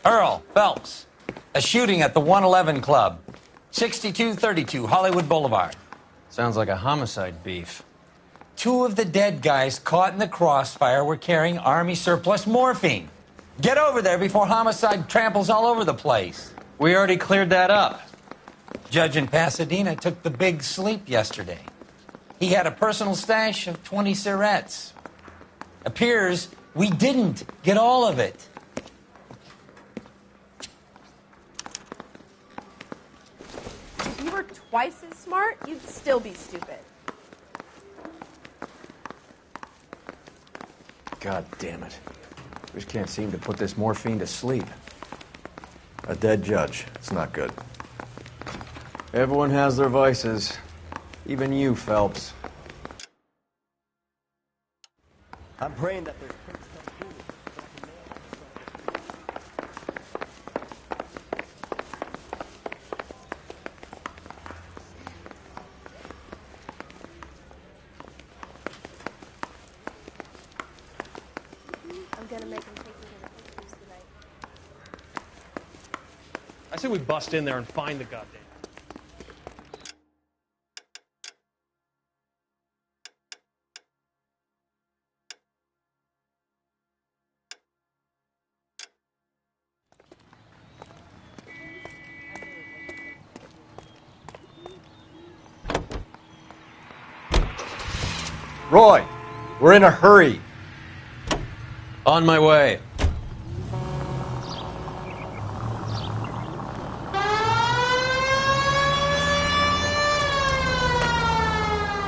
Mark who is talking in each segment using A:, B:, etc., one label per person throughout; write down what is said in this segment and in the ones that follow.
A: Earl Phelps, a shooting at the 111 Club, 6232 Hollywood Boulevard.
B: Sounds like a homicide beef.
A: 2 of the dead guys caught in the crossfire were carrying Army surplus morphine. Get over there before homicide tramples all over the place.
B: We already cleared that up.
A: Judge in Pasadena took the big sleep yesterday. He had a personal stash of 20 cigarettes. Appears we didn't get all of it.
C: If you were twice as smart, you'd still be stupid.
B: God damn it. We just can't seem to put this morphine to sleep.
D: A dead judge. It's not good.
B: Everyone has their vices. Even you, Phelps.
E: I'm praying that there's...
C: I'm gonna make him take me to the pictures tonight.
F: I say we bust in there and find the goddamn.
D: Roy, we're in a hurry.
B: On my way.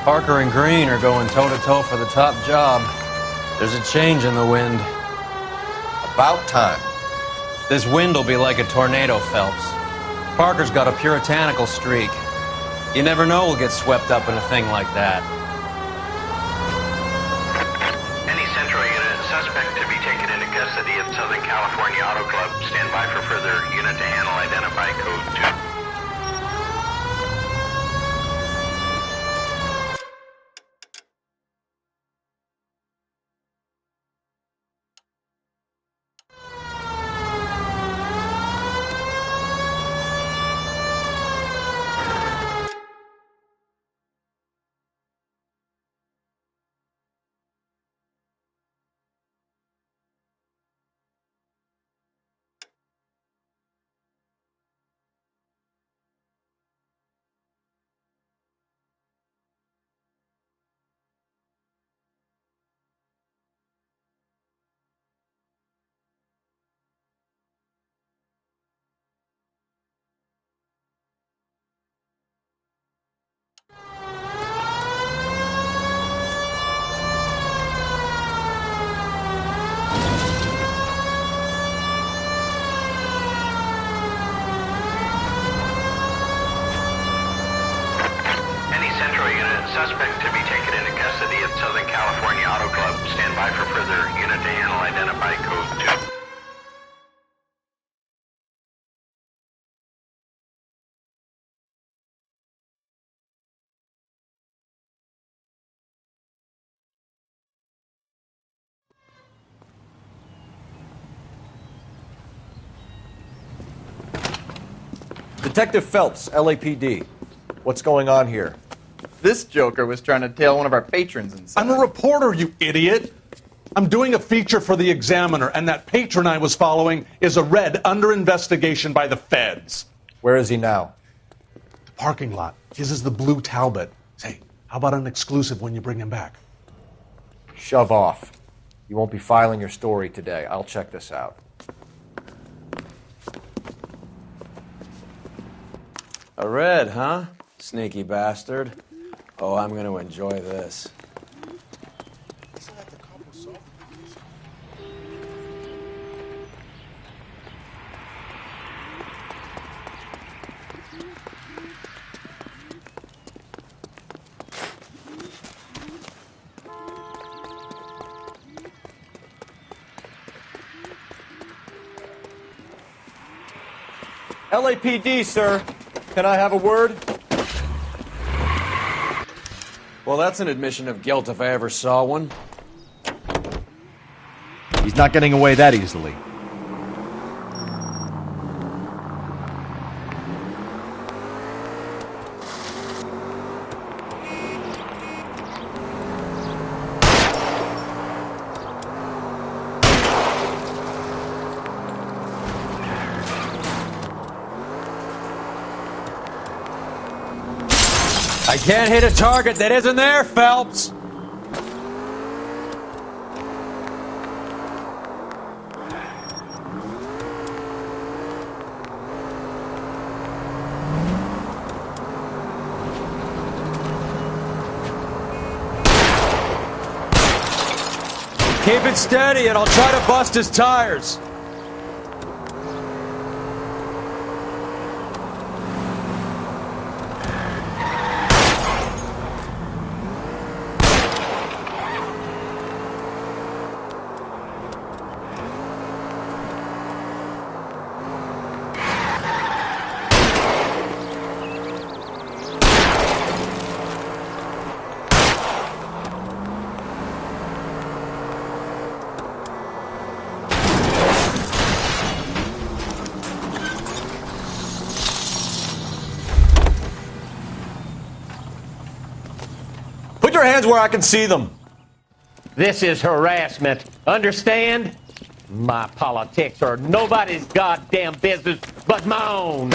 B: Parker and Green are going toe-to-toe for the top job. There's a change in the wind.
D: About time.
B: This wind will be like a tornado, Phelps. Parker's got a puritanical streak. You never know we'll get swept up in a thing like that.
G: Any Central unit, suspect to be taken into custody at Southern California Auto Club. Stand by for further unit to handle. Identify code 2. Suspect to be taken into custody at Southern California Auto Club. Stand by for further unit to handle. Identify code 2.
D: Detective Phelps, LAPD. What's going on here?
H: This joker was trying to tail one of our patrons inside.
I: I'm a reporter, you idiot. I'm doing a feature for the Examiner, and that patron I was following is a red under investigation by the feds.
D: Where is he now?
I: The parking lot. His is the blue Talbot. Say, how about an exclusive when you bring him back?
D: Shove off. You won't be filing your story today. I'll check this out.
B: A red, huh? Sneaky bastard. Oh, I'm going to enjoy this.
D: LAPD, sir. Can I have a word?
J: Well, that's an admission of guilt if I ever saw one.
D: He's not getting away that easily.
B: I can't hit a target that isn't there, Phelps! Keep it steady and I'll try to bust his tires.
D: Put your hands where I can see them.
K: This is harassment. Understand? My politics are nobody's goddamn business but my own.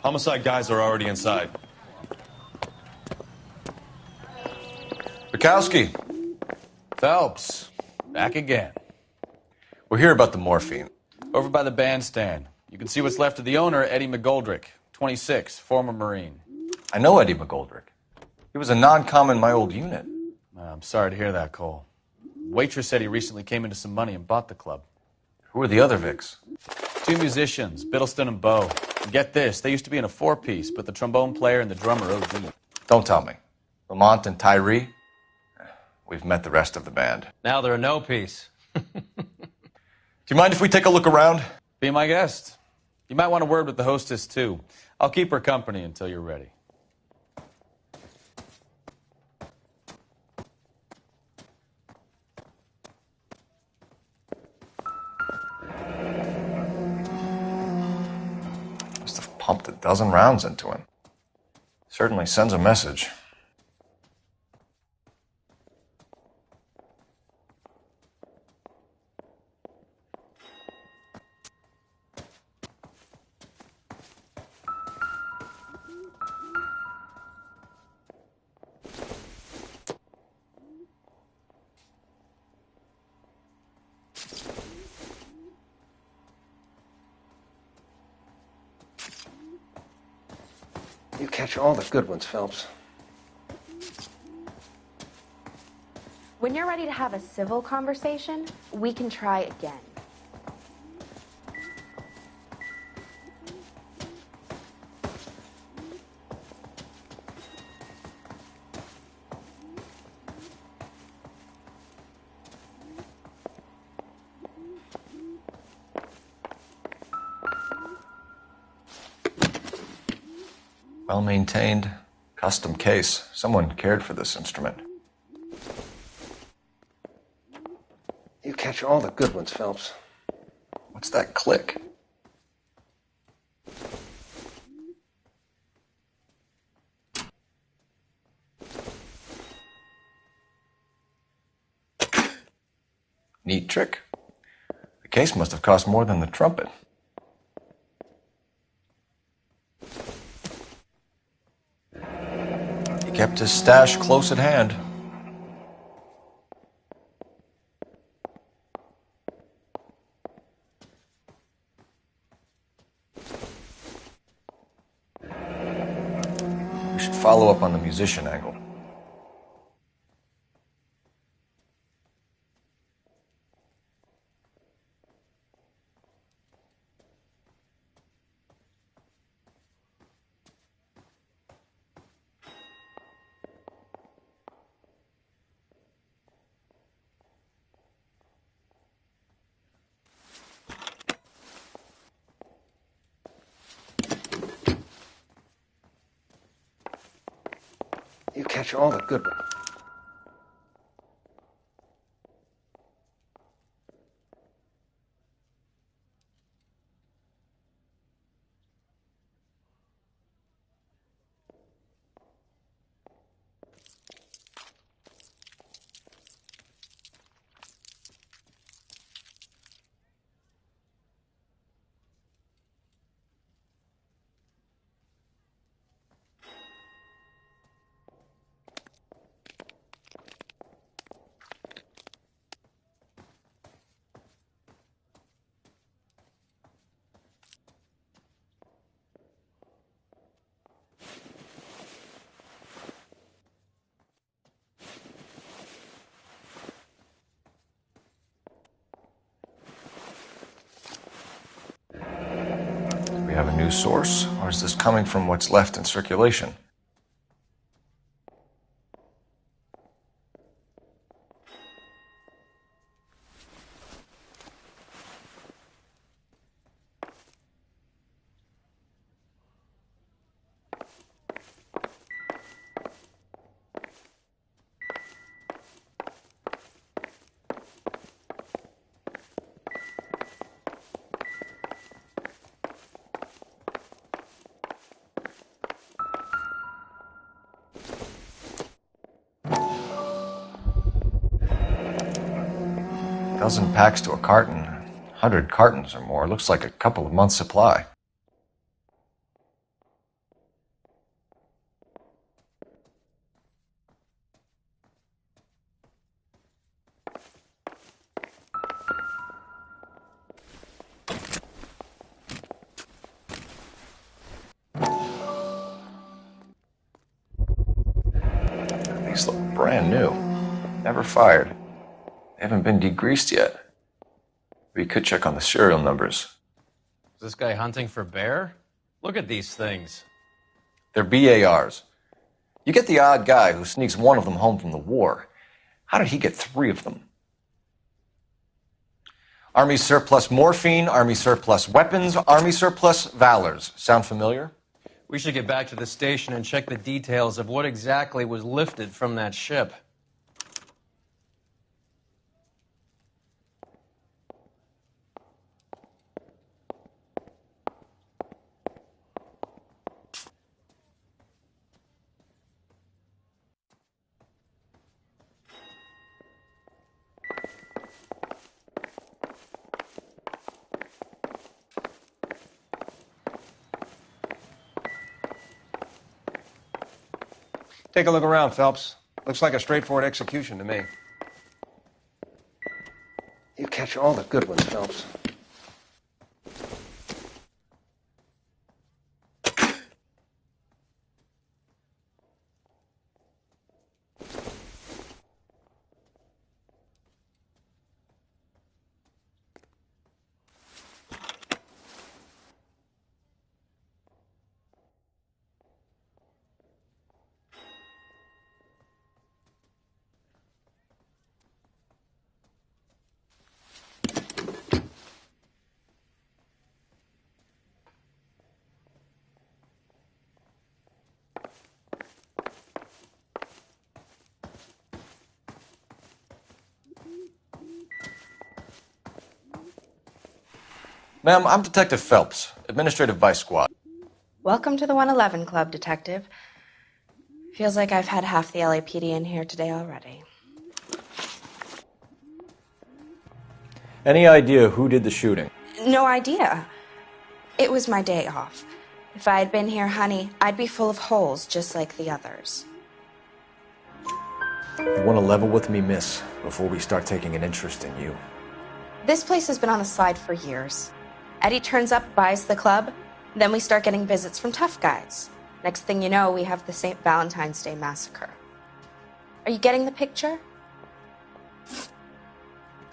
L: Homicide guys are already inside.
D: Bukowski.
M: Phelps, back again.
D: We're here about the morphine.
M: Over by the bandstand. You can see what's left of the owner, Eddie McGoldrick, 26, former Marine.
D: I know Eddie McGoldrick. He was a non-com in my old unit.
M: I'm sorry to hear that, Cole. Waitress said he recently came into some money and bought the club.
D: Who are the other Vics?
M: 2 musicians, Biddleston and Bowe. And get this, they used to be in a 4-piece, but the trombone player and the drummer OD.
D: Don't tell me. Lamont and Tyree? We've met the rest of the band.
B: Now they're a no-piece.
D: Do you mind if we take a look around?
M: Be my guest. You might want a word with the hostess, too. I'll keep her company until you're ready.
D: Must have pumped a dozen rounds into him. Certainly sends a message.
N: You catch all the good ones, Phelps.
O: When you're ready to have a civil conversation, we can try again.
D: Well-maintained, custom case. Someone cared for this instrument.
N: You catch all the good ones, Phelps.
D: What's that click? Neat trick. The case must have cost more than the trumpet. kept his stash close at hand. We should follow up on the musician angle.
N: You catch all the good ones.
D: We have a new source, or is this coming from what's left in circulation? Dozen packs to a carton, 100 cartons or more. Looks like a couple of months' supply. These look brand new. Never fired. They haven't been degreased yet. We could check on the serial numbers.
B: Is this guy hunting for bear? Look at these things.
D: They're BARs. You get the odd guy who sneaks one of them home from the war. How did he get 3 of them? Army surplus morphine, Army surplus weapons, Army surplus valors. Sound familiar?
B: We should get back to the station and check the details of what exactly was lifted from that ship.
P: Take a look around, Phelps. Looks like a straightforward execution to me.
N: You catch all the good ones, Phelps.
D: Ma'am, I'm Detective Phelps, Administrative Vice Squad.
O: Welcome to the 111 Club, Detective. Feels like I've had half the LAPD in here today already.
D: Any idea who did the shooting?
O: No idea. It was my day off. If I had been here, honey, I'd be full of holes just like the others.
D: You want to level with me, miss, before we start taking an interest in you.
O: This place has been on the slide for years. Eddie turns up, buys the club, then we start getting visits from tough guys. Next thing you know, we have the St. Valentine's Day massacre. Are you getting the picture?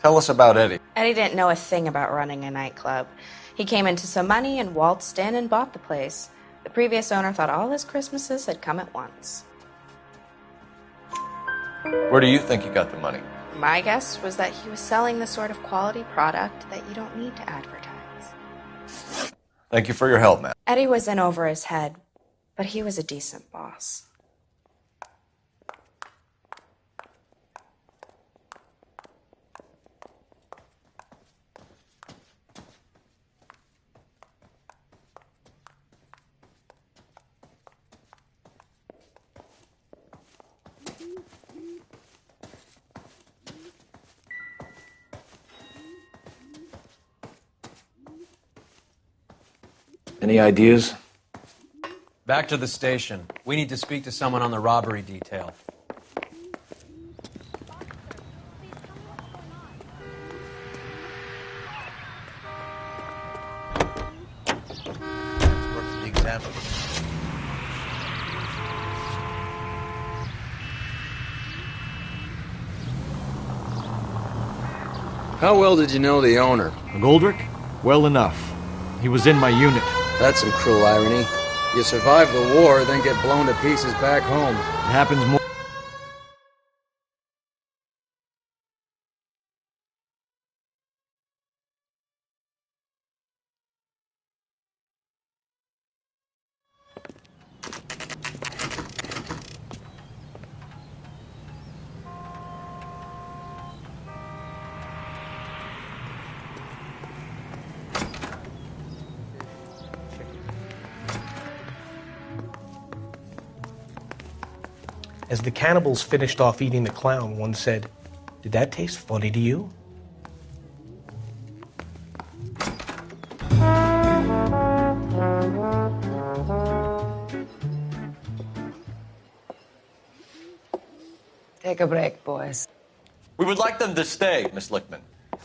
D: Tell us about Eddie.
O: Eddie didn't know a thing about running a nightclub. He came into some money and waltzed in and bought the place. The previous owner thought all his Christmases had come at once.
D: Where do you think he got the money?
O: My guess was that he was selling the sort of quality product that you don't need to advertise.
D: Thank you for your help, man.
O: Eddie was in over his head, but he was a decent boss.
D: Any ideas?
B: Back to the station. We need to speak to someone on the robbery detail.
A: Work for the examiner.
J: How well did you know the owner?
Q: McGoldrick? Well enough. He was in my unit.
J: That's some cruel irony. You survive the war, then get blown to pieces back home.
Q: It happens more.
E: As the cannibals finished off eating the clown, one said, "Did that taste funny to you?"
R: Take a break, boys.
D: We would like them to stay, Miss Lichtman.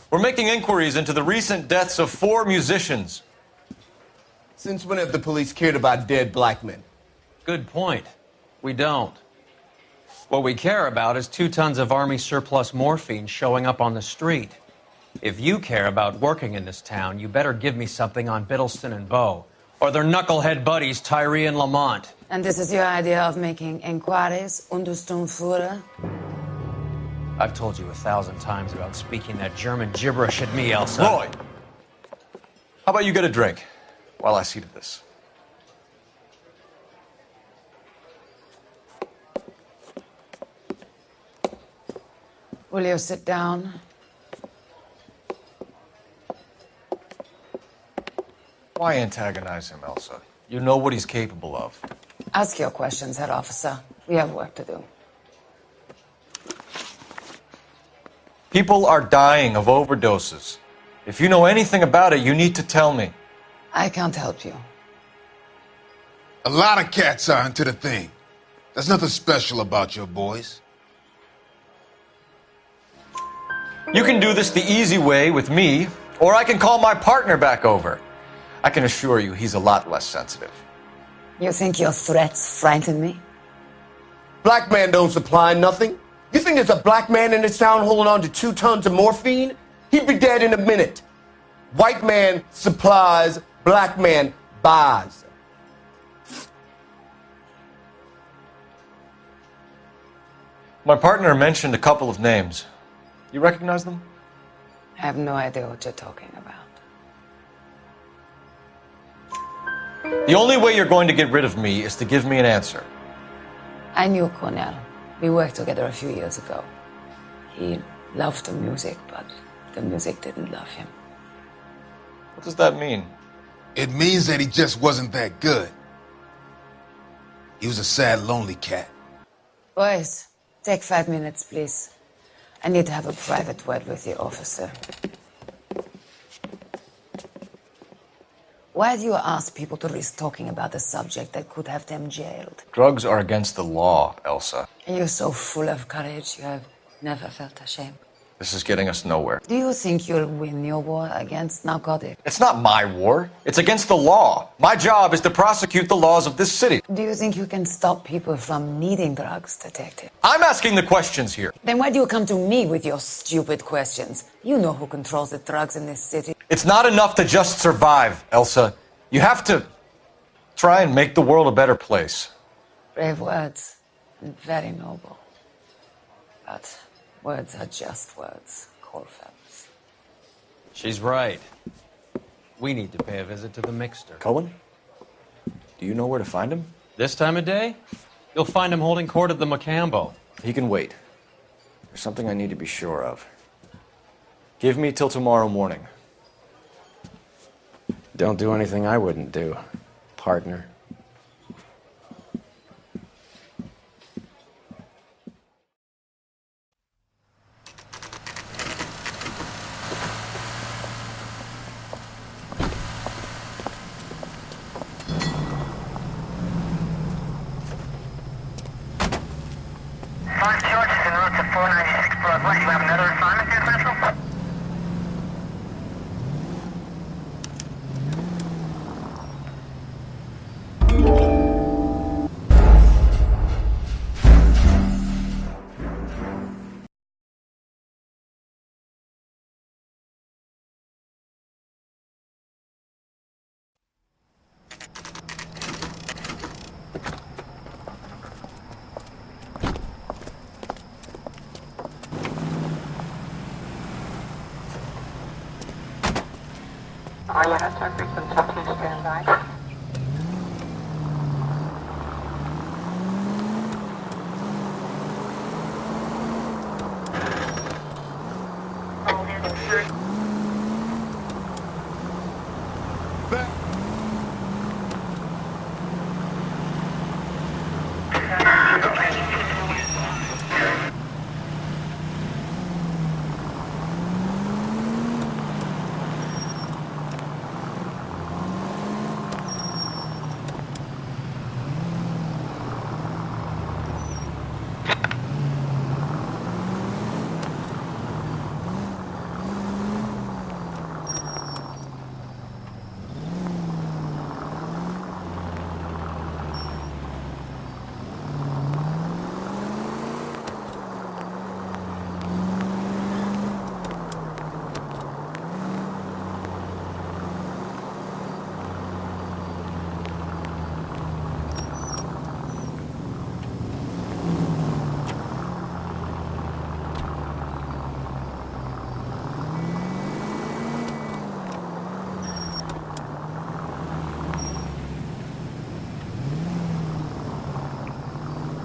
D: We're making inquiries into the recent deaths of 4 musicians.
S: Since when have the police cared about dead black men?
B: Good point. We don't. What we care about is 2 tons of Army surplus morphine showing up on the street. If you care about working in this town, you better give me something on Biddleston and Bow, or their knucklehead buddies Tyree and Lamont.
R: And this is your idea of making inquiries, Untersturmführer?
B: I've told you 1,000 times about speaking that German gibberish at me, Elsa.
D: Roy, how about you get a drink while I see to this?
R: Will you sit down?
D: Why antagonize him, Elsa? You know what he's capable of.
R: Ask your questions, Herr Officer. We have work to do.
D: People are dying of overdoses. If you know anything about it, you need to tell me.
R: I can't help you.
T: A lot of cats are into the thing. There's nothing special about your boys.
D: You can do this the easy way with me, or I can call my partner back over. I can assure you he's a lot less sensitive.
R: You think your threats frighten me?
S: Black man don't supply nothing. You think there's a black man in this town holding on to 2 tons of morphine? He'd be dead in a minute. White man supplies, black man buys.
D: My partner mentioned a couple of names. You recognize them?
R: I have no idea what you're talking about.
D: The only way you're going to get rid of me is to give me an answer.
R: I knew Cornell. We worked together a few years ago. He loved the music, but the music didn't love him.
D: What does that mean?
T: It means that he just wasn't that good. He was a sad, lonely cat.
R: Boys, take 5 minutes, please. I need to have a private word with the officer. Why do you ask people to risk talking about a subject that could have them jailed?
D: Drugs are against the law, Elsa.
R: You're so full of courage, you have never felt ashamed.
D: This is getting us nowhere.
R: Do you think you'll win your war against narcotics?
D: It's not my war. It's against the law. My job is to prosecute the laws of this city.
R: Do you think you can stop people from needing drugs, detective?
D: I'm asking the questions here.
R: Then why do you come to me with your stupid questions? You know who controls the drugs in this city.
D: It's not enough to just survive, Elsa. You have to try and make the world a better place.
R: Brave words, and very noble. But words are just words, Cole Phelps.
B: She's right. We need to pay a visit to the Mixter.
D: Cohen? Do you know where to find him?
B: This time of day? You'll find him holding court at the Macambo.
D: He can wait. There's something I need to be sure of. Give me till tomorrow morning.
P: Don't do anything I wouldn't do, partner.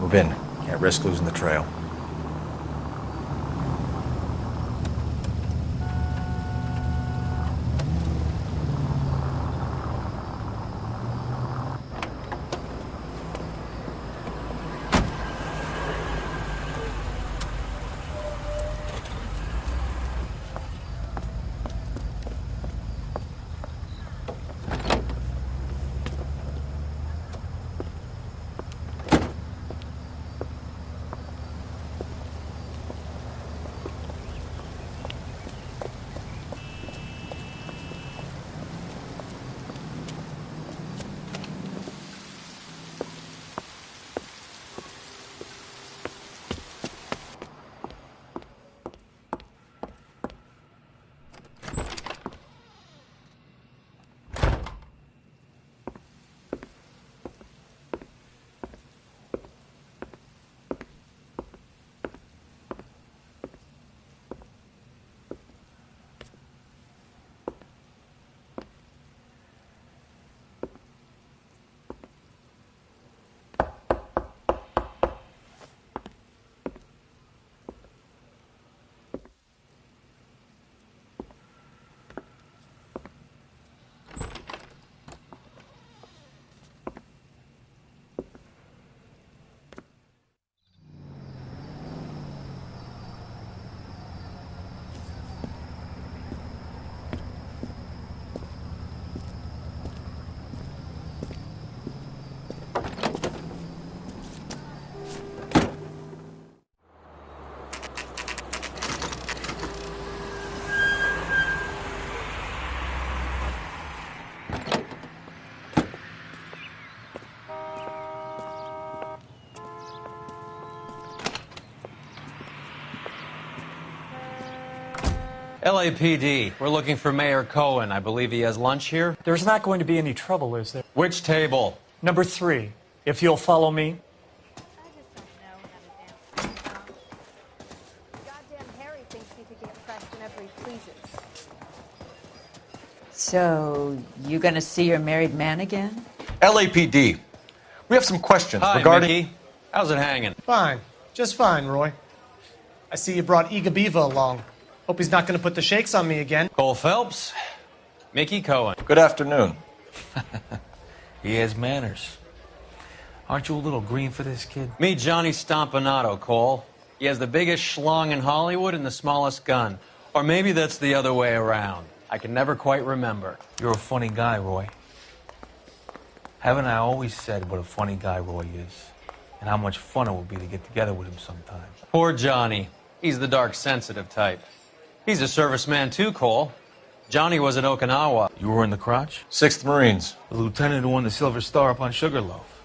D: Move in. Can't risk losing the trail.
B: LAPD, we're looking for Mayor Cohen. I believe he has lunch here.
F: There's not going to be any trouble, is there?
B: Which table?
F: Number 3. If you'll follow me.
U: So, you gonna see your married man again?
Q: LAPD. We have some questions
B: Hi,
Q: regarding...
B: Mickey. How's it hanging?
E: Fine. Just fine, Roy. I see you brought Iga Beaver along. Hope he's not going to put the shakes on me again.
B: Cole Phelps, Mickey Cohen.
Q: Good afternoon.
V: He has manners. Aren't you a little green for this kid?
B: Meet Johnny Stompanato, Cole. He has the biggest schlong in Hollywood and the smallest gun. Or maybe that's the other way around. I can never quite remember.
V: You're a funny guy, Roy. Haven't I always said what a funny guy Roy is? And how much fun it would be to get together with him sometime.
B: Poor Johnny. He's the dark, sensitive type. He's a serviceman too, Cole. Johnny was at Okinawa.
V: You were in the crotch?
Q: 6th Marines.
V: The lieutenant who won the Silver Star up on Sugarloaf.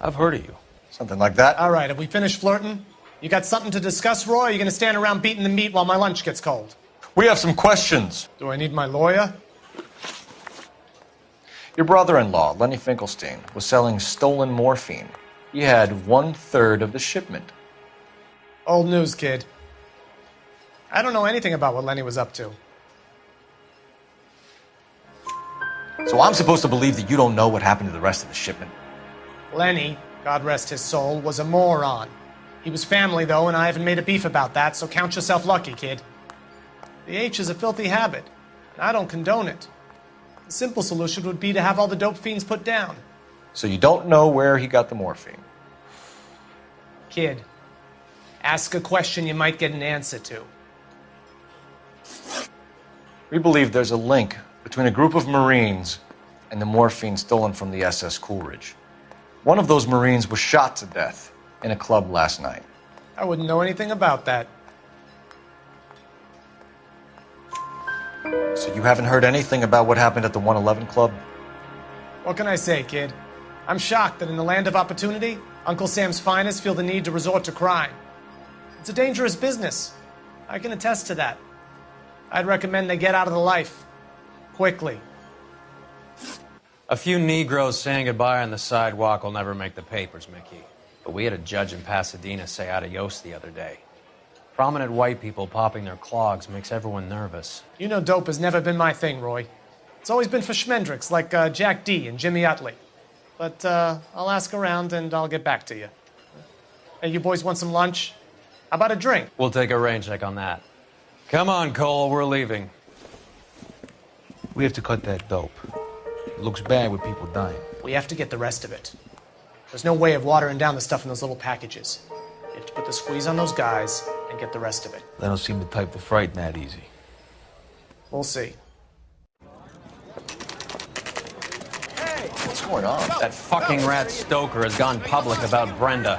V: I've heard of you.
Q: Something like that.
E: All right, have we finished flirting? You got something to discuss, Roy, or are you going to stand around beating the meat while my lunch gets cold?
Q: We have some questions.
E: Do I need my lawyer?
Q: Your brother-in-law, Lenny Finkelstein, was selling stolen morphine. He had 1/3 of the shipment.
E: Old news, kid. I don't know anything about what Lenny was up to.
Q: So I'm supposed to believe that you don't know what happened to the rest of the shipment?
E: Lenny, God rest his soul, was a moron. He was family, though, and I haven't made a beef about that, so count yourself lucky, kid. The H is a filthy habit, and I don't condone it. The simple solution would be to have all the dope fiends put down.
Q: So you don't know where he got the morphine?
E: Kid, ask a question you might get an answer to.
Q: We believe there's a link between a group of Marines and the morphine stolen from the SS Coolidge. One of those Marines was shot to death in a club last night.
E: I wouldn't know anything about that.
Q: So you haven't heard anything about what happened at the 111 Club?
E: What can I say, kid? I'm shocked that in the land of opportunity, Uncle Sam's finest feel the need to resort to crime. It's a dangerous business. I can attest to that. I'd recommend they get out of the life. Quickly.
B: A few Negroes saying goodbye on the sidewalk will never make the papers, Mickey. But we had a judge in Pasadena say adios the other day. Prominent white people popping their clogs makes everyone nervous.
E: You know dope has never been my thing, Roy. It's always been for schmendricks like Jack D. and Jimmy Utley. But I'll ask around and I'll get back to you. Hey, you boys want some lunch? How about a drink?
B: We'll take a rain check on that. Come on, Cole, we're leaving.
V: We have to cut that dope. It looks bad with people dying.
E: We have to get the rest of it. There's no way of watering down the stuff in those little packages. You have to put the squeeze on those guys and get the rest of it.
V: They don't seem the type to frighten that easy.
E: We'll see.
Q: What's going on?
B: That fucking rat Stoker has gone public about Brenda.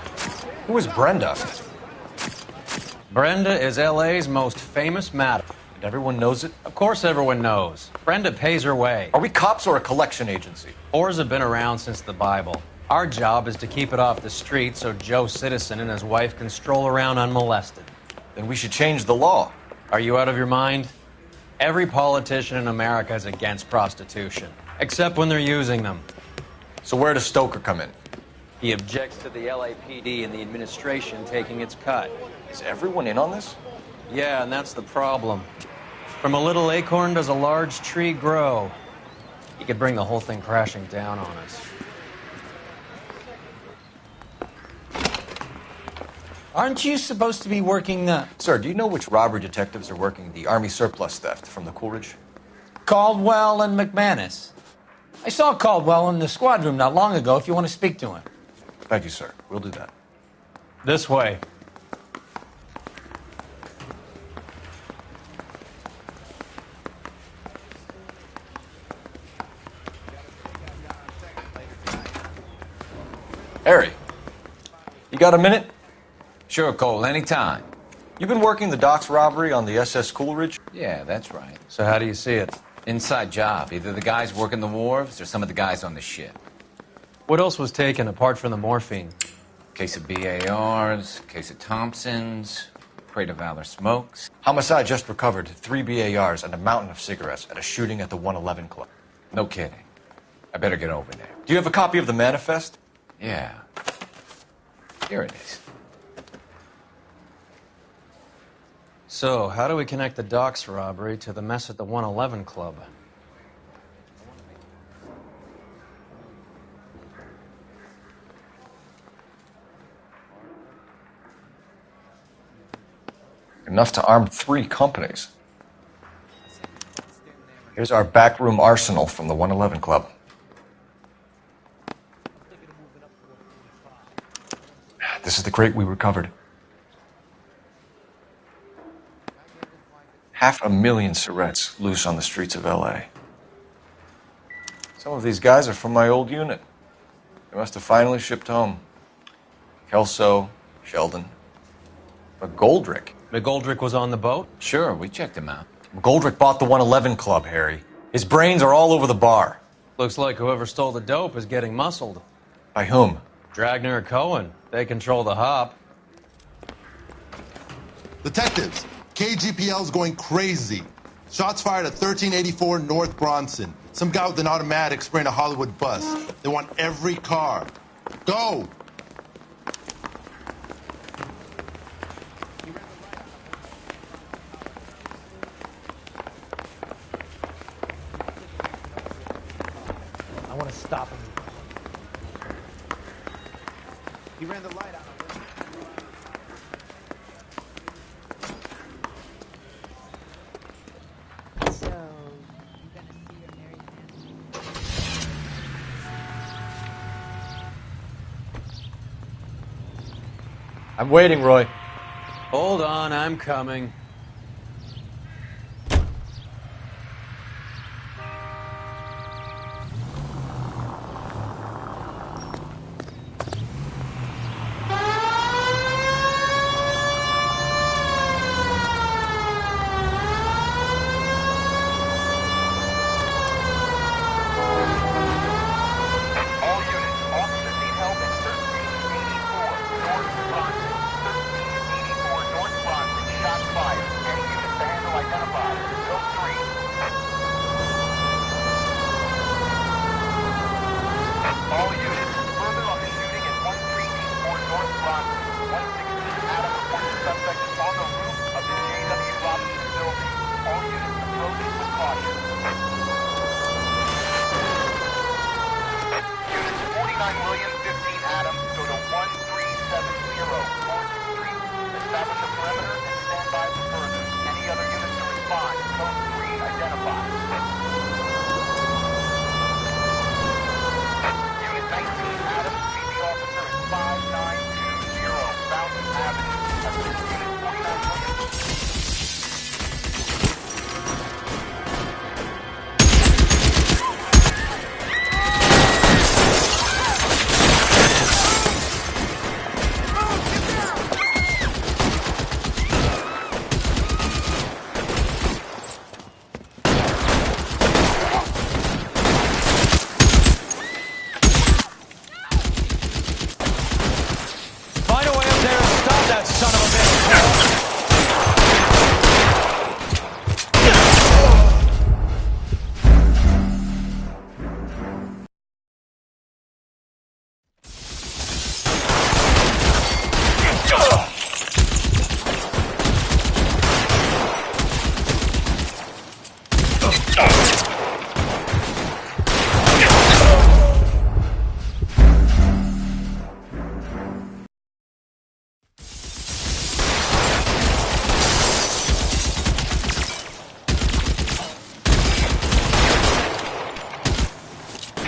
Q: Who is Brenda?
B: Brenda is LA's most famous madam.
Q: And everyone knows it?
B: Of course everyone knows. Brenda pays her way.
Q: Are we cops or a collection agency?
B: Whores have been around since the Bible. Our job is to keep it off the street so Joe Citizen and his wife can stroll around unmolested.
Q: Then we should change the law.
B: Are you out of your mind? Every politician in America is against prostitution, except when they're using them.
Q: So where does Stoker come in?
B: He objects to the LAPD and the administration taking its cut.
Q: Is everyone in on this?
B: Yeah, and that's the problem. From a little acorn does a large tree grow. He could bring the whole thing crashing down on us.
A: Aren't you supposed to be working the...
Q: Sir, do you know which robbery detectives are working the Army surplus theft from the Coolidge?
A: Caldwell and McManus. I saw Caldwell in the squad room not long ago if you want to speak to him.
Q: Thank you, sir. We'll do that.
B: This way.
Q: Harry, you got a minute?
W: Sure, Cole, anytime.
Q: You've been working the docks robbery on the SS Coolidge?
W: Yeah, that's right.
B: So how do you see it?
W: Inside job. Either the guys working the wharves or some of the guys on the ship.
B: What else was taken apart from the morphine?
W: Case of BARs, case of Thompsons. Parade of Valor smokes.
Q: Homicide just recovered 3 BARs and a mountain of cigarettes at a shooting at the 111 Club.
W: No kidding. I better get over there.
Q: Do you have a copy of the manifest?
W: Yeah. Here it is.
B: So, how do we connect the docks robbery to the mess at the 111 Club?
Q: Enough to arm 3 companies. Here's our backroom arsenal from the 111 Club. This is the crate we recovered. 500,000 cigarettes loose on the streets of LA. Some of these guys are from my old unit. They must have finally shipped home. Kelso, Sheldon, McGoldrick.
B: McGoldrick was on the boat?
W: Sure, we checked him out.
Q: McGoldrick bought the 111 Club, Harry. His brains are all over the bar.
B: Looks like whoever stole the dope is getting muscled.
Q: By whom?
B: Dragner or Cohen. They control the hop.
C: Detectives, KGPL's going crazy. Shots fired at 1384 North Bronson. Some guy with an automatic spraying a Hollywood bus. They want every car. Go!
E: I want to stop him. He ran the light out.
U: So, you gonna see your married man?
Q: I'm waiting, Roy.
B: Hold on, I'm coming.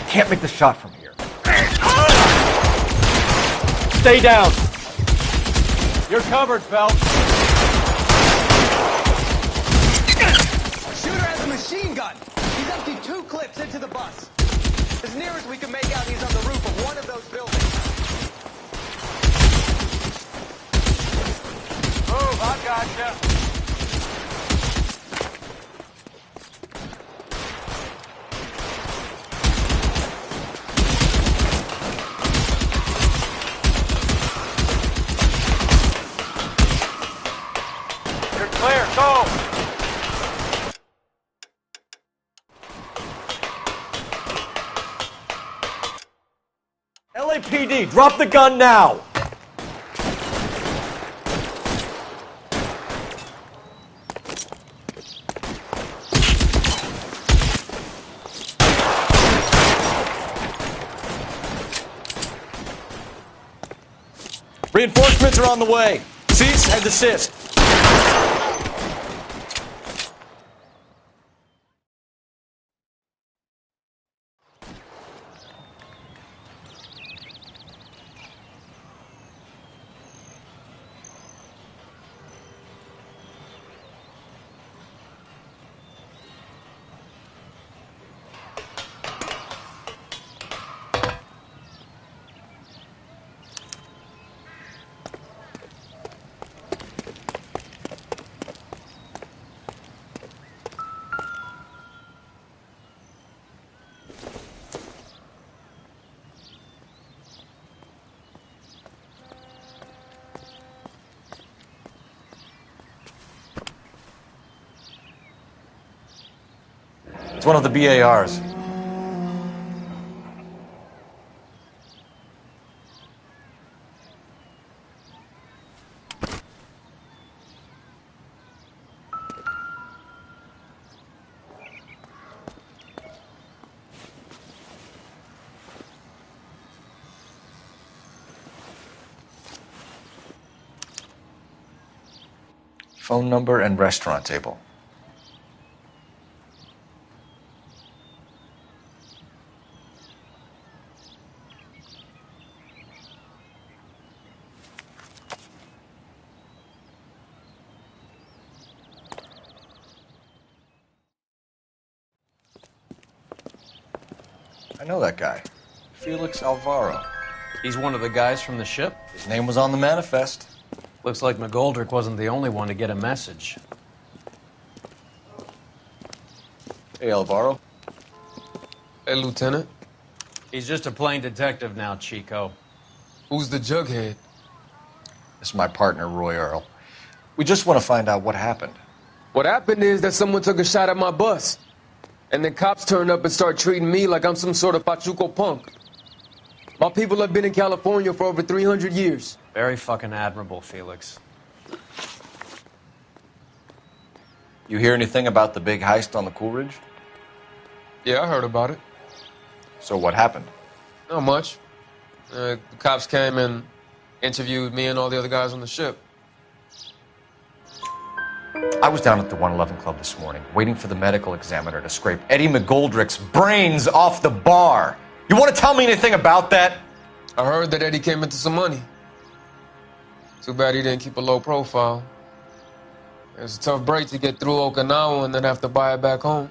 Q: Can't make the shot from here.
F: Stay down. You're covered, Phelps.
G: Shooter has a machine gun. He's emptied 2 clips into the bus. As near as we can make out, he's on the roof of one of those buildings.
F: Move, I gotcha. Clear, go!
H: LAPD, drop the gun now! Reinforcements are on the way. Cease and desist.
Q: It's one of the BARs. Phone number and restaurant table. I know that guy. Felix Alvaro.
B: He's one of the guys from the ship?
Q: His name was on the manifest.
B: Looks like McGoldrick wasn't the only one to get a message.
Q: Hey, Alvaro.
I: Hey, Lieutenant.
B: He's just a plain detective now, Chico.
I: Who's the jughead?
Q: This is my partner, Roy Earl. We just want to find out what happened.
I: What happened is that someone took a shot at my bus. And then cops turned up and start treating me like I'm some sort of Pachuco punk. My people have been in California for over 300 years.
B: Very fucking admirable, Felix.
Q: You hear anything about the big heist on the Coolidge?
I: Yeah, I heard about it.
Q: So what happened?
I: Not much. The cops came and interviewed me and all the other guys on the ship.
Q: I was down at the 111 Club this morning, waiting for the medical examiner to scrape Eddie McGoldrick's brains off the bar. You want to tell me anything about that?
I: I heard that Eddie came into some money. Too bad he didn't keep a low profile. It's a tough break to get through Okinawa and then have to buy it back home.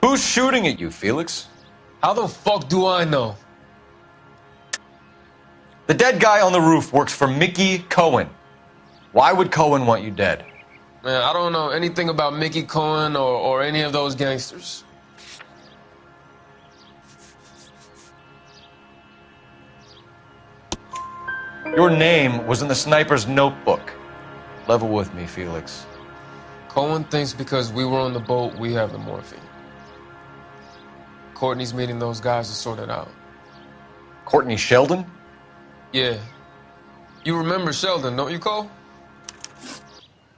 Q: Who's shooting at you, Felix?
I: How the fuck do I know?
Q: The dead guy on the roof works for Mickey Cohen. Why would Cohen want you dead?
I: Man, I don't know anything about Mickey Cohen or any of those gangsters.
Q: Your name was in the sniper's notebook. Level with me, Felix.
I: Cohen thinks because we were on the boat, we have the morphine. Courtney's meeting those guys to sort it out.
Q: Courtney Sheldon?
I: Yeah. You remember Sheldon, don't you, Cole?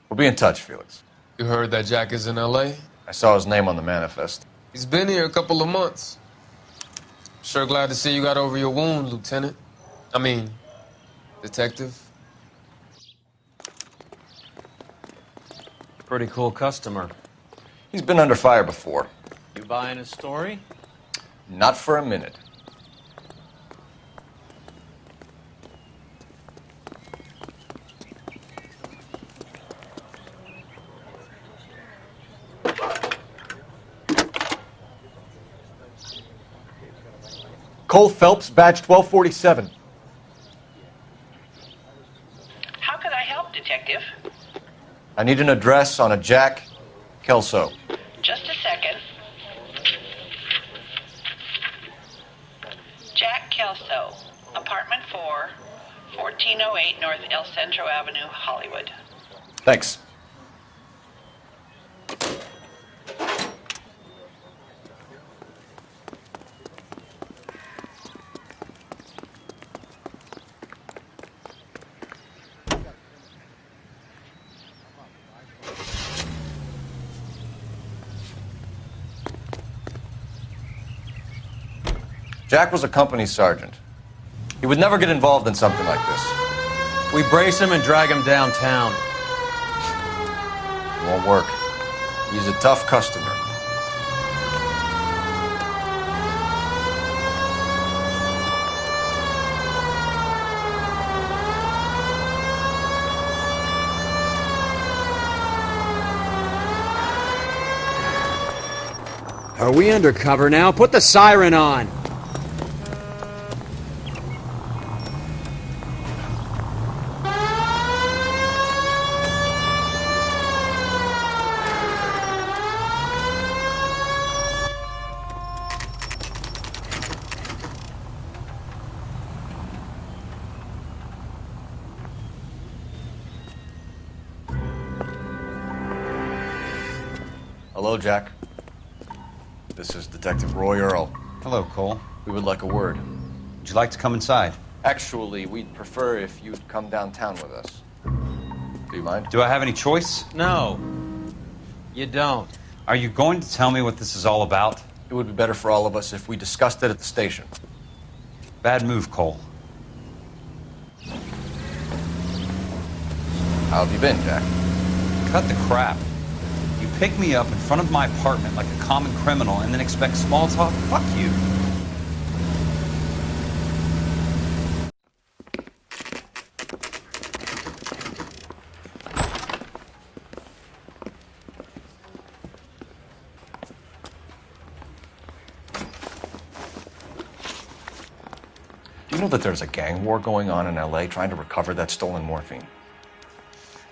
Q: We'll be in touch, Felix.
I: You heard that Jack is in L.A.?
Q: I saw his name on the manifest.
I: He's been here a couple of months. Sure glad to see you got over your wound, Lieutenant. I mean, Detective.
B: Pretty cool customer.
Q: He's been under fire before.
B: You buying his story?
Q: Not for a minute. Cole Phelps, badge 1247.
K: How can I help, Detective?
Q: I need an address on a Jack Kelso.
K: Just a second. Jack Kelso, apartment 4, 1408 North El Centro Avenue, Hollywood.
Q: Thanks. Jack was a company sergeant. He would never get involved in something like this.
B: We brace him and drag him downtown.
Q: It won't work. He's a tough customer.
J: Are we undercover now? Put the siren on!
Q: Hello, Jack. This is Detective Roy Earl.
L: Hello, Cole.
Q: We would like a word.
L: Would you like to come inside?
Q: Actually, we'd prefer if you'd come downtown with us. Do you mind?
L: Do I have any choice?
B: No, you don't.
L: Are you going to tell me what this is all about?
Q: It would be better for all of us if we discussed it at the station.
L: Bad move, Cole.
Q: How have you been, Jack?
L: Cut the crap. You pick me up in front of my apartment like a common criminal and then expect small talk? Fuck you.
Q: Do you know that there's a gang war going on in LA trying to recover that stolen morphine?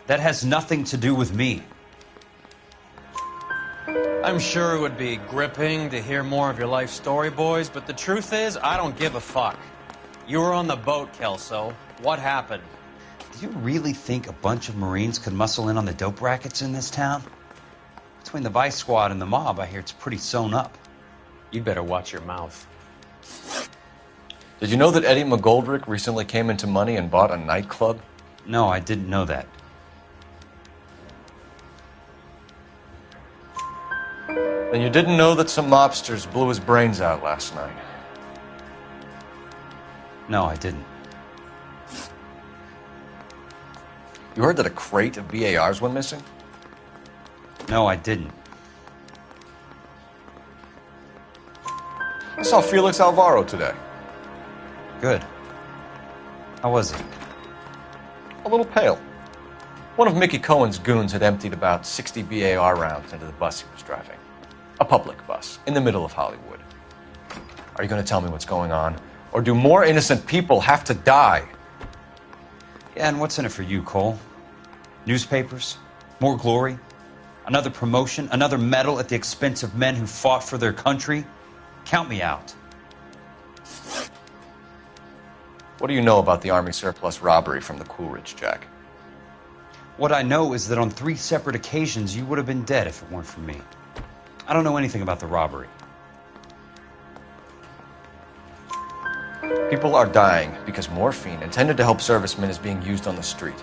L: That has nothing to do with me.
B: I'm sure it would be gripping to hear more of your life story, boys, but the truth is, I don't give a fuck. You were on the boat, Kelso. What happened?
L: Do you really think a bunch of Marines could muscle in on the dope rackets in this town? Between the Vice Squad and the mob, I hear it's pretty sewn up.
B: You'd better watch your mouth.
Q: Did you know that Eddie McGoldrick recently came into money and bought a nightclub?
L: No, I didn't know that.
Q: Then you didn't know that some mobsters blew his brains out last night?
L: No, I didn't.
Q: You heard that a crate of BARs went missing?
L: No, I didn't.
Q: I saw Felix Alvaro today.
L: Good. How was he?
Q: A little pale. One of Mickey Cohen's goons had emptied about 60 BAR rounds into the bus he was driving. A public bus, in the middle of Hollywood. Are you going to tell me what's going on? Or do more innocent people have to die?
L: Yeah, and what's in it for you, Cole? Newspapers? More glory? Another promotion? Another medal at the expense of men who fought for their country? Count me out.
Q: What do you know about the Army surplus robbery from the Coolidge, Jack?
L: What I know is that on 3 separate occasions you would have been dead if it weren't for me. I don't know anything about the robbery.
Q: People are dying because morphine intended to help servicemen is being used on the street.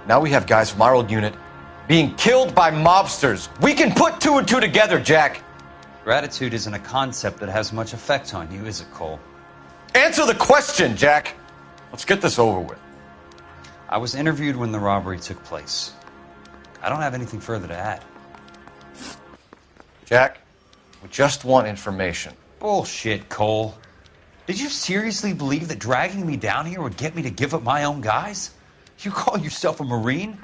Q: Now we have guys from our old unit being killed by mobsters. We can put 2 and 2 together, Jack.
L: Gratitude isn't a concept that has much effect on you, is it, Cole?
Q: Answer the question, Jack. Let's get this over with.
L: I was interviewed when the robbery took place. I don't have anything further to add.
Q: Jack, we just want information.
L: Bullshit, Cole. Did you seriously believe that dragging me down here would get me to give up my own guys? You call yourself a Marine?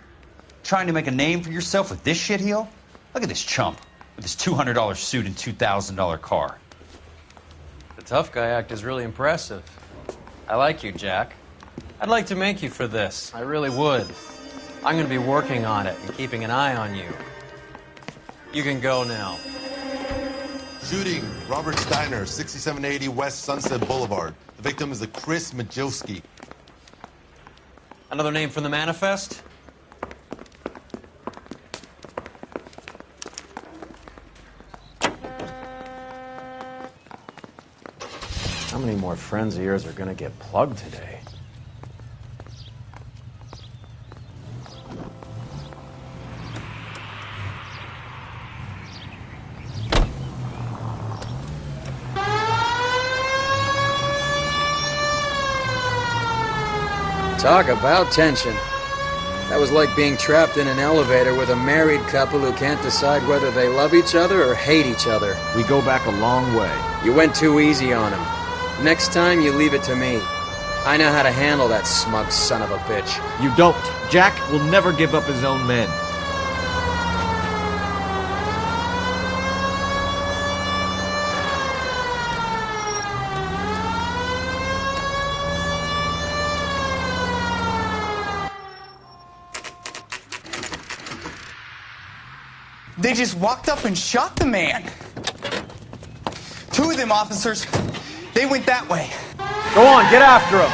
L: Trying to make a name for yourself with this shitheel? Look at this chump with his $200 suit and $2,000 car.
B: The tough guy act is really impressive. I like you, Jack. I'd like to make you for this. I really would. I'm going to be working on it and keeping an eye on you. You can go now.
C: Shooting, Robert Steiner, 6780 West Sunset Boulevard. The victim is a Chris Majowski.
B: Another name from the manifest? How many more friends of yours are gonna get plugged today?
J: Talk about tension. That was like being trapped in an elevator with a married couple who can't decide whether they love each other or hate each other.
M: We go back a long way.
J: You went too easy on him. Next time, you leave it to me. I know how to handle that smug son of a bitch.
M: You don't. Jack will never give up his own men.
G: They just walked up and shot the man. Two of them officers, they went that way.
F: Go on, get after him.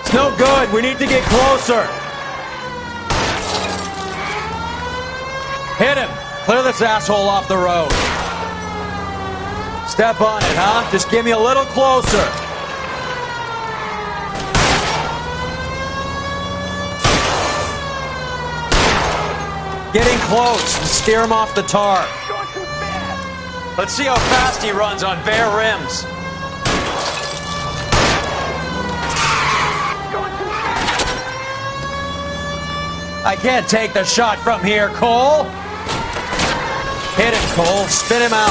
F: It's no good. We need to get closer. Hit him. Clear this asshole off the road. Step on it, huh? Just get me a little closer. Getting close and steer him off the tar. Let's see how fast he runs on bare rims. I can't take the shot from here, Cole. Hit him, Cole. Spin him out.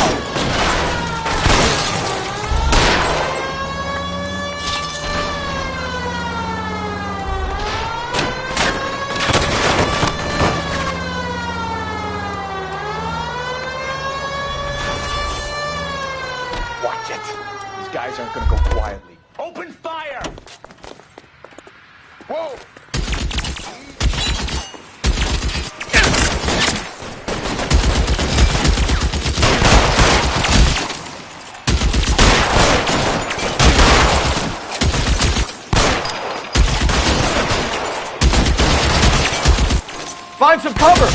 F: Watch it. These guys aren't going to go quietly. Open fire! Whoa! Find some cover!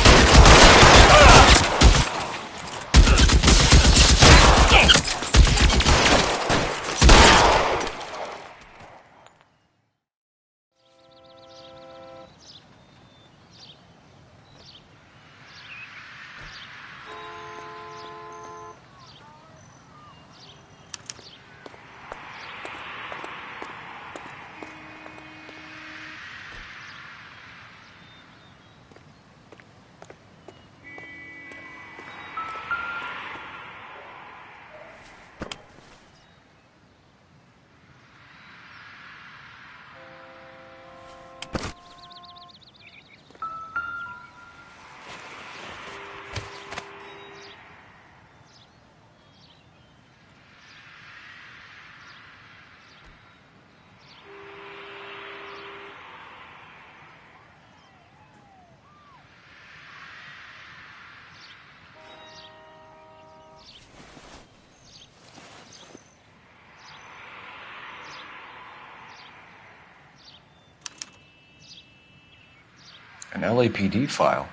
Q: An LAPD file.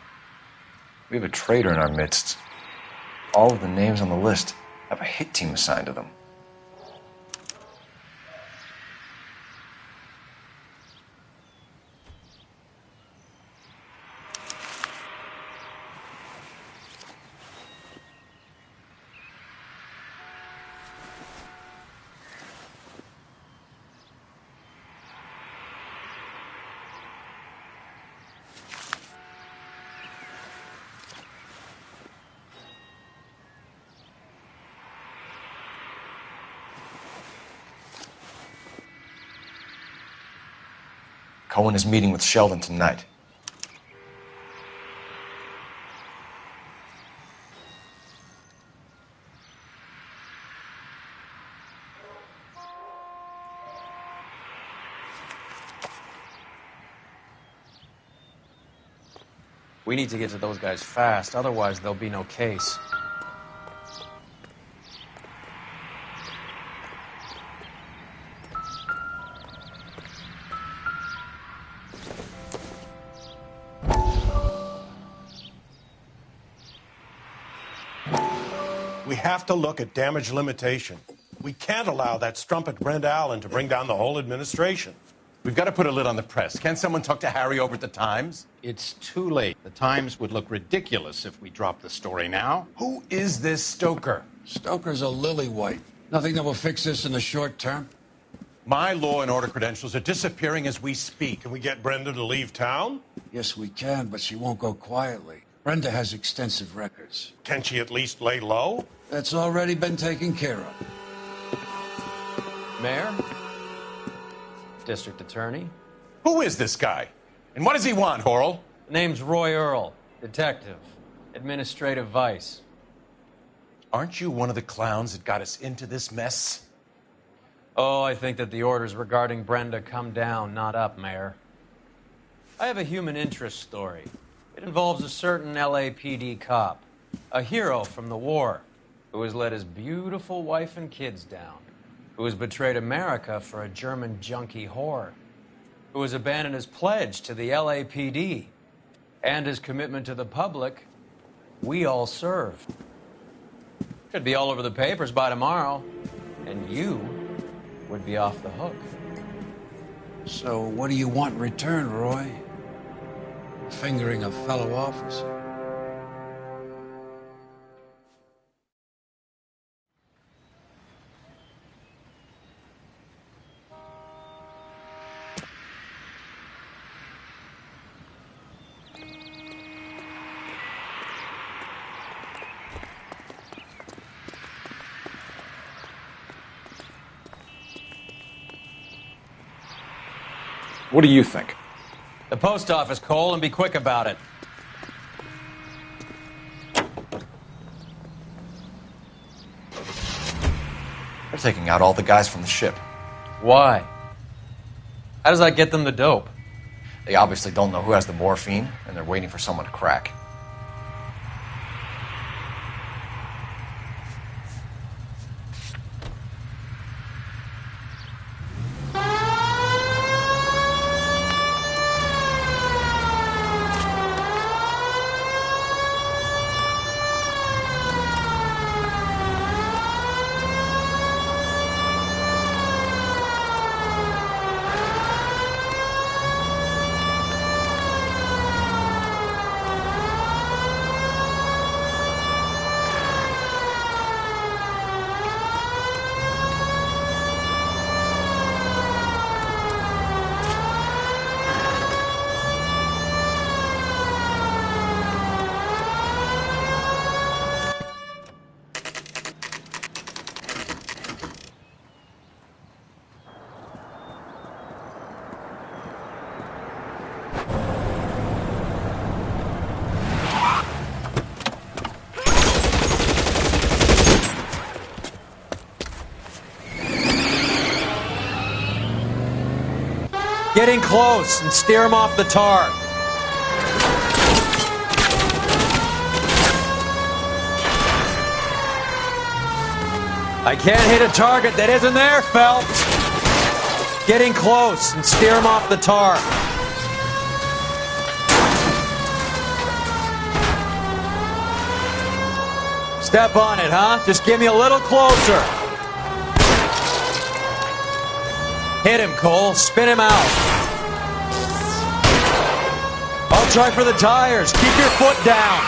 Q: We have a traitor in our midst. All of the names on the list have a hit team assigned to them. Cohen is meeting with Sheldon tonight.
B: We need to get to those guys fast, otherwise there'll be no case.
N: We have to look at damage limitation. We can't allow that strumpet Brent Allen to bring down the whole administration.
O: We've got to put a lid on the press. Can't someone talk to Harry over at the Times?
N: It's too late. The Times would look ridiculous if we dropped the story now. Who is this Stoker?
S: Stoker's a lily-white. Nothing that will fix this in the short term.
O: My law and order credentials are disappearing as we speak.
N: Can we get Brenda to leave town?
S: Yes, we can, but she won't go quietly. Brenda has extensive records.
N: Can she at least lay low?
S: That's already been taken care of.
B: Mayor? District Attorney?
O: Who is this guy? And what does he want, Horrell?
B: Name's Roy Earl, detective, administrative vice.
O: Aren't you one of the clowns that got us into this mess?
B: Oh, I think that the orders regarding Brenda come down, not up, Mayor. I have a human interest story. It involves a certain LAPD cop, a hero from the war, who has let his beautiful wife and kids down, who has betrayed America for a German junkie whore, who has abandoned his pledge to the LAPD and his commitment to the public we all serve. Could be all over the papers by tomorrow, and you would be off the hook.
S: So what do you want in return, Roy? Fingering a fellow officer?
Q: What do you think?
B: The post office, Cole, and be quick about it.
Q: They're taking out all the guys from the ship.
B: Why? How does that get them the dope?
Q: They obviously don't know who has the morphine, and they're waiting for someone to crack.
F: Getting close and steer him off the tar. I can't hit a target that isn't there, Phelps. Getting close and steer him off the tar. Step on it, huh? Just give me a little closer. Hit him, Cole. Spin him out. I'll try for the tires. Keep your foot down.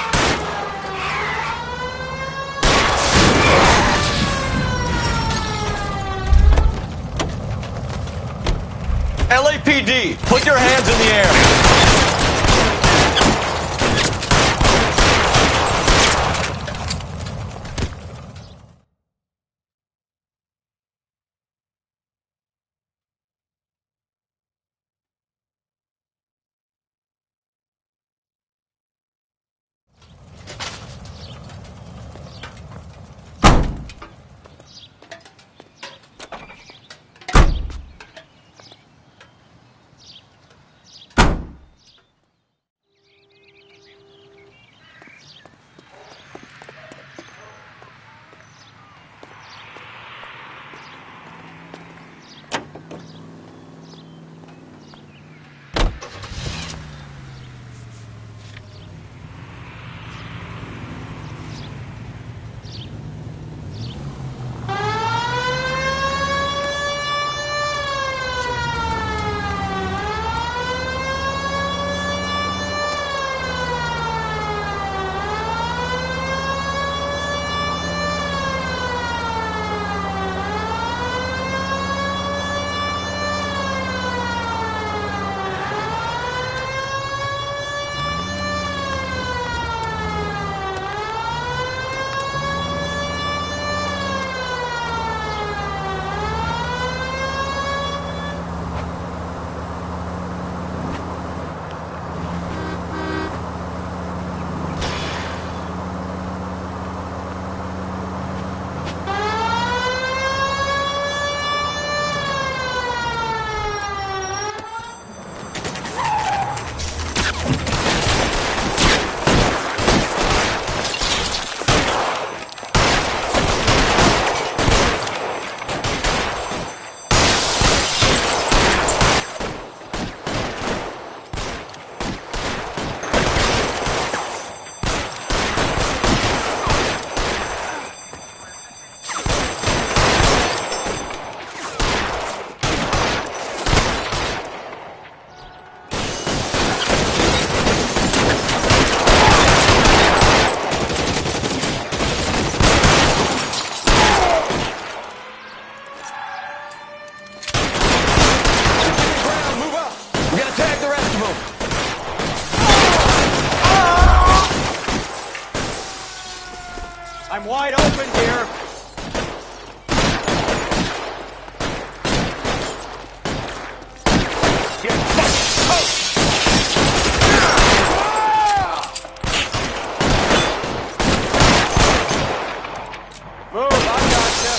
H: LAPD, put your hands in the air.
F: wide open here. Move, I gotcha.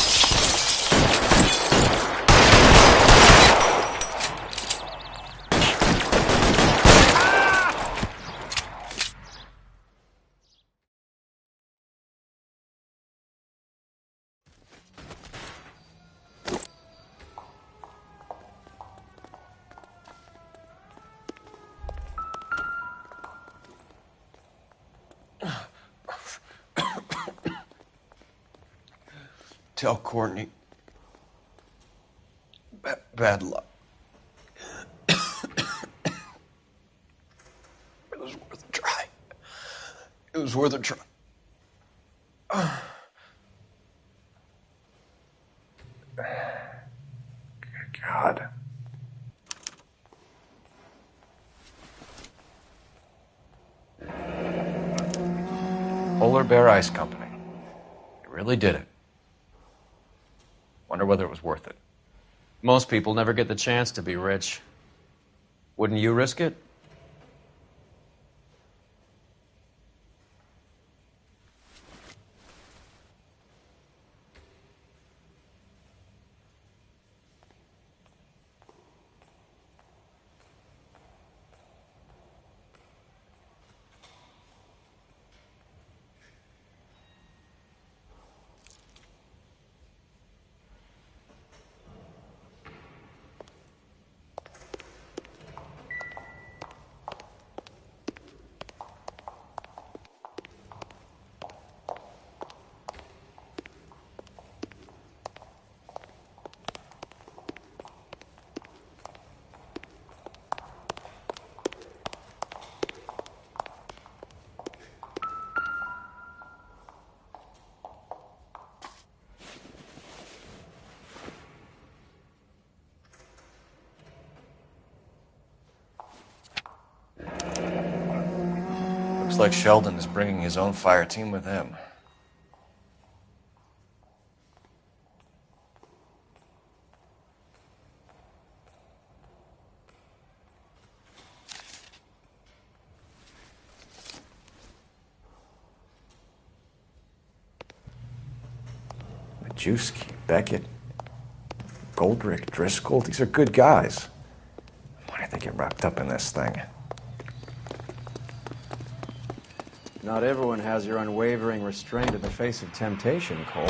Q: Tell Courtney. Bad luck. It was worth a try. It was worth a try. God. Polar Bear Ice Company. You really did it. Wonder whether it was worth it.
B: Most people never get the chance to be rich. Wouldn't you risk it?
Q: Looks like Sheldon is bringing his own fire team with him. Majewski, Beckett, Goldrick, Driscoll, these are good guys. Why did they get wrapped up in this thing?
J: Not everyone has your unwavering restraint in the face of temptation, Cole.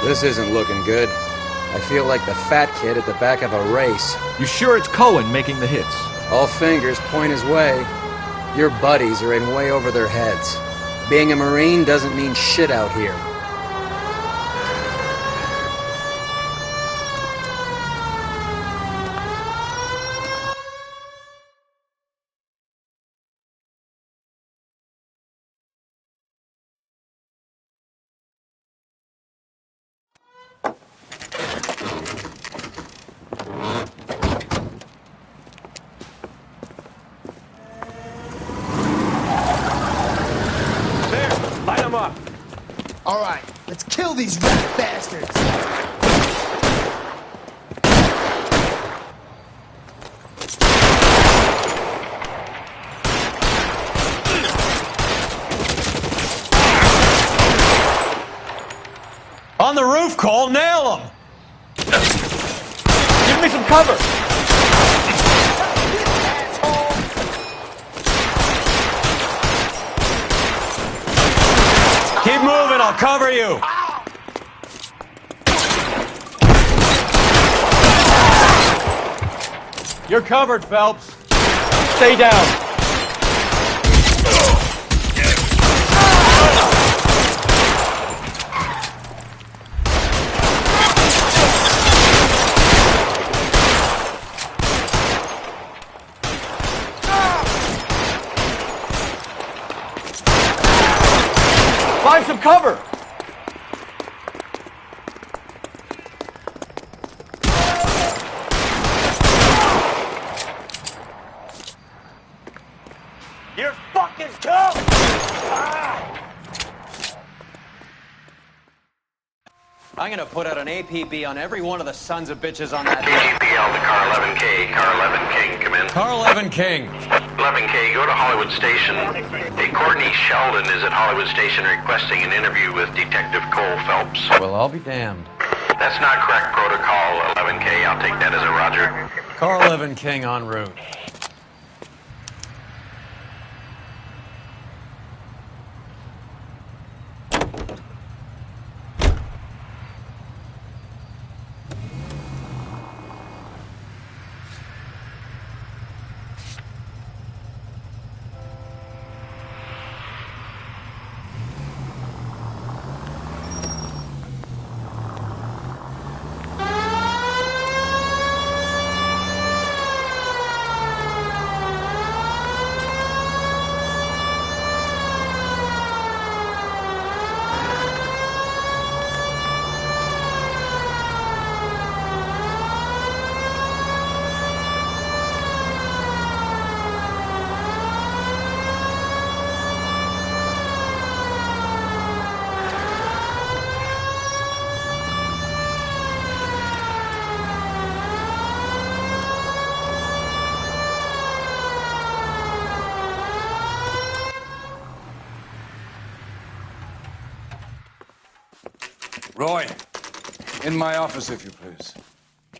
J: This isn't looking good. I feel like the fat kid at the back of a race.
M: You sure it's Cohen making the hits?
J: All fingers point his way. Your buddies are in way over their heads. Being a Marine doesn't mean shit out here.
G: All right, let's kill these rat bastards.
F: On the roof, Cole, nail him! Give me some cover! Keep moving, I'll cover you! You're covered, Phelps. Stay down. Find some cover!
B: I'm gonna put out an APB on every one of the sons of bitches on that.
P: KGPL to Car 11K. Car 11 King, come in.
B: Car 11 King.
P: 11K, go to Hollywood Station. Hey, Courtney Sheldon is at Hollywood Station requesting an interview with Detective Cole Phelps.
B: Well, I'll be damned.
P: That's not correct protocol, 11K. I'll take that as a roger.
B: Car 11 King en route.
S: Roy, in my office, if you please.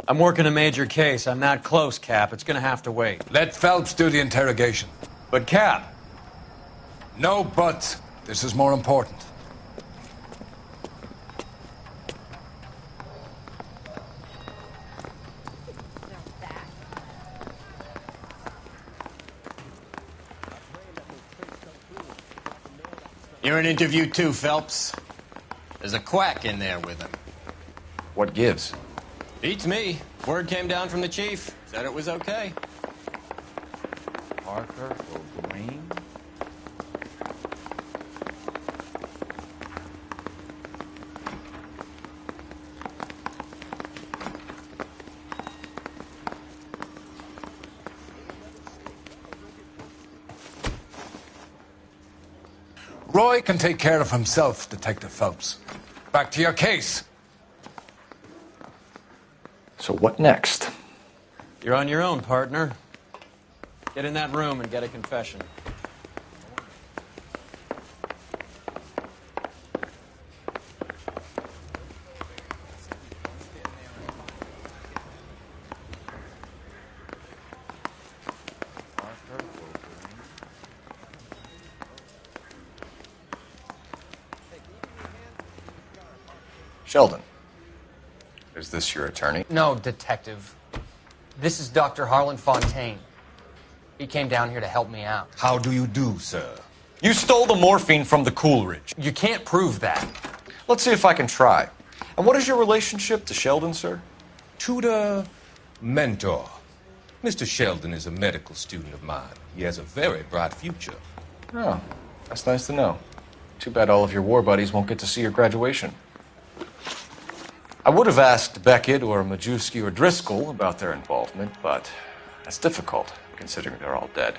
B: I'm working a major case. I'm not close, Cap. It's gonna have to wait.
S: Let Phelps do the interrogation.
B: But, Cap.
S: No buts. This is more important.
R: You're in interview too, Phelps. There's a quack in there with him.
Q: What gives?
R: Beats me. Word came down from the chief. Said it was okay.
L: Parker O'Green?
S: Roy can take care of himself, Detective Phelps. Back to your case.
Q: So what next?
B: You're on your own, partner. Get in that room and get a confession.
Q: Sheldon, is this your attorney?
T: No, Detective. This is Dr. Harlan Fontaine. He came down here to help me out.
O: How do you do, sir?
Q: You stole the morphine from the Coolidge.
T: You can't prove that.
Q: Let's see if I can try. And what is your relationship to Sheldon, sir?
O: Tutor, mentor. Mr. Sheldon is a medical student of mine. He has a very bright future.
Q: Oh, that's nice to know. Too bad all of your war buddies won't get to see your graduation. I would have asked Beckett or Majewski or Driscoll about their involvement, but that's difficult, considering they're all dead.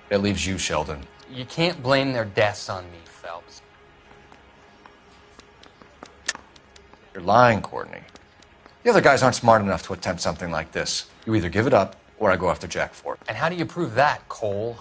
Q: That leaves you, Sheldon.
T: You can't blame their deaths on me, Phelps.
Q: You're lying, Courtney. The other guys aren't smart enough to attempt something like this. You either give it up, or I go after Jack for it.
T: And how do you prove that, Cole?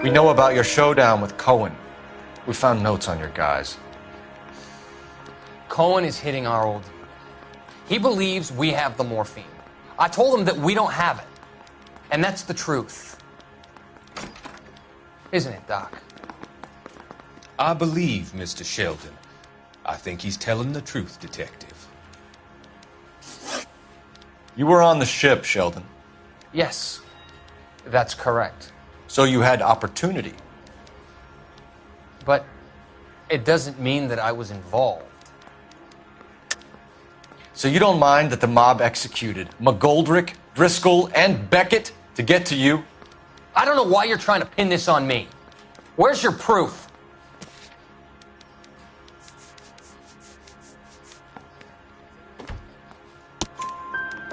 Q: We know about your showdown with Cohen. We found notes on your guys.
T: Cohen is hitting our old dude. He believes we have the morphine. I told him that we don't have it. And that's the truth. Isn't it, Doc?
O: I believe Mr. Sheldon. I think he's telling the truth, Detective.
Q: You were on the ship, Sheldon.
T: Yes, that's correct.
Q: So you had opportunity.
T: But it doesn't mean that I was involved.
Q: So you don't mind that the mob executed McGoldrick, Driscoll, and Beckett to get to you?
T: I don't know why you're trying to pin this on me. Where's your proof?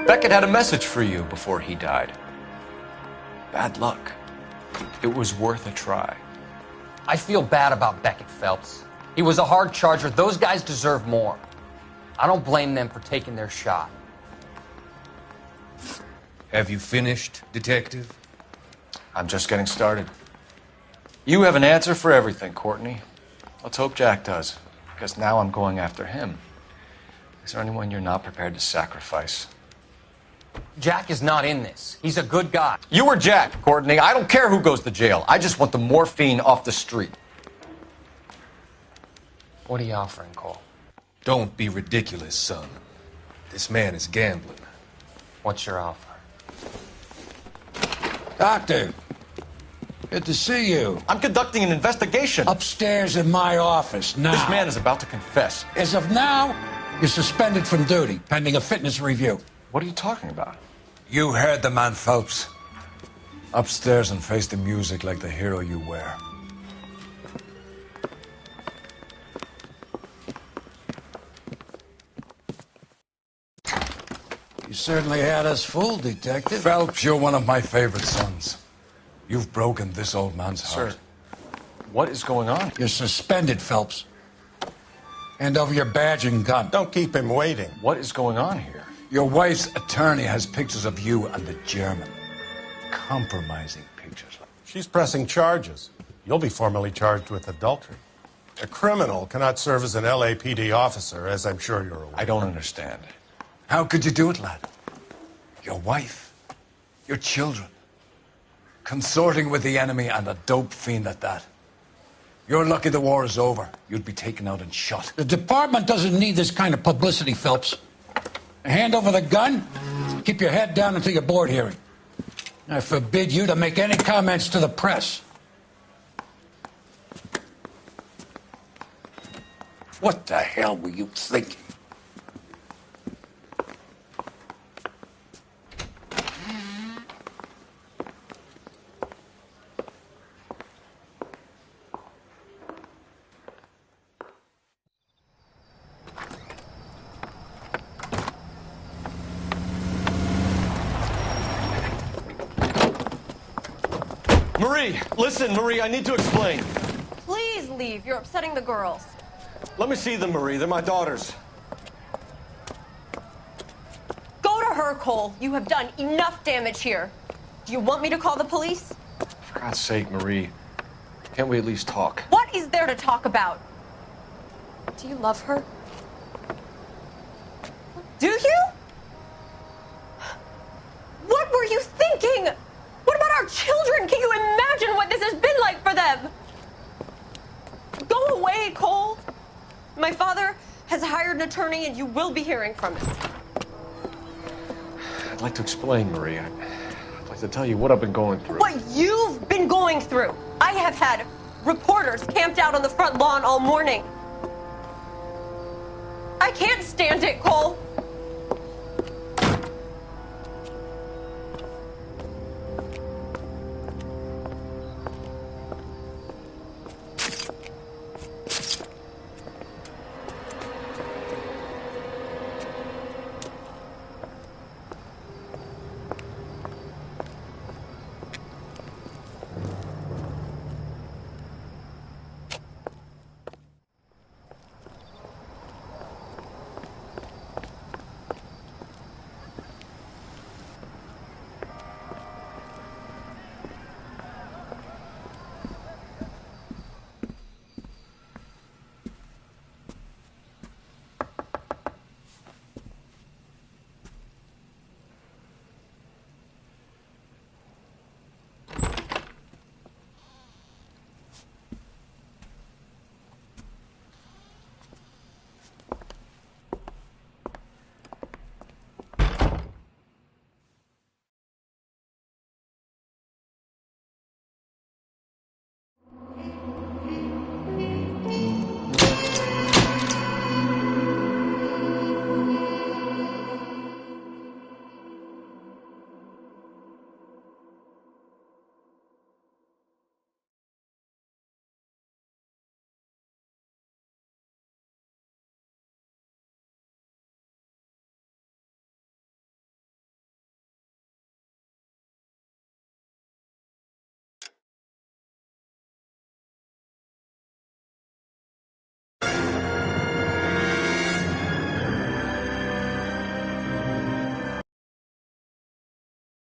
Q: Beckett had a message for you before he died. Bad luck. It was worth a try.
T: I feel bad about Beckett, Phelps. He was a hard charger. Those guys deserve more. I don't blame them for taking their shot.
O: Have you finished, Detective?
Q: I'm just getting started. You have an answer for everything, Courtney. Let's hope Jack does, because now I'm going after him. Is there anyone you're not prepared to sacrifice?
T: Jack is not in this. He's a good guy.
Q: You or Jack, Courtney. I don't care who goes to jail. I just want the morphine off the street.
T: What are you offering, Cole?
O: Don't be ridiculous, son. This man is gambling.
T: What's your offer?
S: Doctor, good to see you.
Q: I'm conducting an investigation.
S: Upstairs in my office now.
Q: This man is about to confess.
S: As of now, you're suspended from duty, pending a fitness review.
Q: What are you talking about?
S: You heard the man, Phelps. Upstairs and face the music like the hero you were. You certainly had us fooled, Detective. Phelps, you're one of my favorite sons. You've broken this old man's heart.
Q: Sir, what is going on?
S: You're suspended, Phelps. Hand over your badge and gun.
N: Don't keep him waiting.
Q: What is going on here?
S: Your wife's attorney has pictures of you and the German. Compromising pictures.
N: She's pressing charges. You'll be formally charged with adultery. A criminal cannot serve as an LAPD officer, as I'm sure you're aware.
Q: I don't understand.
S: How could you do it, lad? Your wife, your children, consorting with the enemy and a dope fiend at that. You're lucky the war is over. You'd be taken out and shot. The department doesn't need this kind of publicity, Phelps. Hand over the gun, keep your head down until your board hearing. I forbid you to make any comments to the press. What the hell were you thinking?
F: Marie, listen, Marie, I need to explain.
A: Please leave. You're upsetting the girls.
F: Let me see them, Marie. They're my daughters.
A: Go to her, Cole. You have done enough damage here. Do you want me to call the police?
Q: For God's sake, Marie, can't we at least talk?
A: What is there to talk about? Do you love her? Do you? What were you thinking? What about our children? Can you imagine what this has been like for them? Go away, Cole. My father has hired an attorney and you will be hearing from him.
Q: I'd like to explain, Marie. I'd like to tell you what I've been going through.
A: What you've been going through. I have had reporters camped out on the front lawn all morning. I can't stand it, Cole.